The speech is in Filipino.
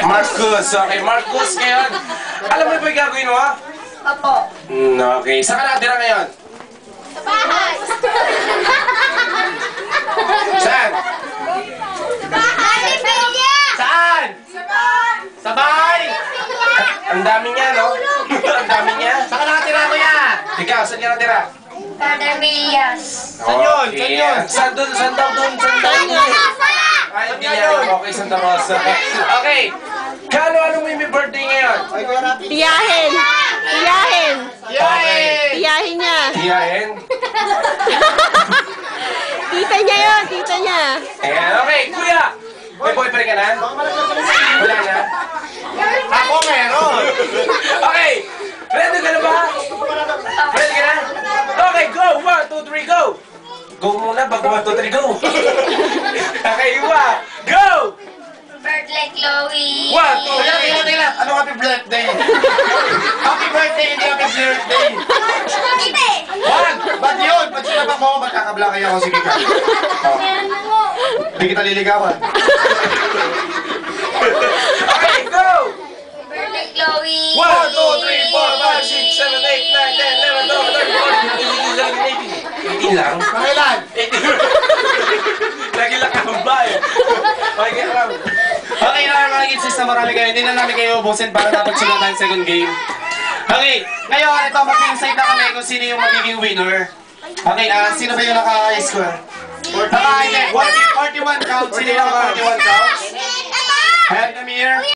Marcus. Okay, Marcus ngayon. Alam mo ba yung gagawin mo, ha? Opo. Okay. Saan ka natira ngayon? Sa bahay. Saan? Sa bahay. Saan? Sa bahay? Ang dami niya, no? Ang dami niya. Saan ka nakatira, kuya? Ikaw, saan ka natira? Father Milias. Saan yun? Saan yun? Saan doon? Saan daw doon? Saan daw doon? Ay, hindi yun. Okay, Santa Rosa. Okay. Ano mo yung may birthday ngayon? Tiyahin! Tiyahin! Tiyahin! Tiyahin niya! Tiyahin? Tita niya yun! Tita niya! Ayan, okay. Kuya! May boyfriend ka na? Wala na? Ako meron! Okay! Ready ka na ba? Ready ka na? Okay, go! 1, 2, 3, go! Go muna bago 1, 2, 3, go! Okay, go! Birthday, Chloe. 1, 2, 3, tingnan! Ano happy birthday? Happy birthday, hindi happy birthday! Hindi. Ba't yun? Ba't sinabak mo ako? Magkakablakay ako. Sige ka. Hindi kita liligawan. Okay, go! Birthday, Chloe. 1, 2, 3, 4, 5, 6, 7, 8, 9, 10, 11, 12, 13, 14, 15, 16, 17, 18. 18 lang? Pangilan? 18. Lagi lang kakambay. Okay, lang. Okay na mga kids, na marami kayo. Hindi na namin kayo ubusin para dapat sila tayong second game. Okay, ngayon ito mag-insight na kami kung sino yung magiging winner. Okay, sino ba yung naka-score? 41 counts. Sino yung naka-41 counts? Head Amir.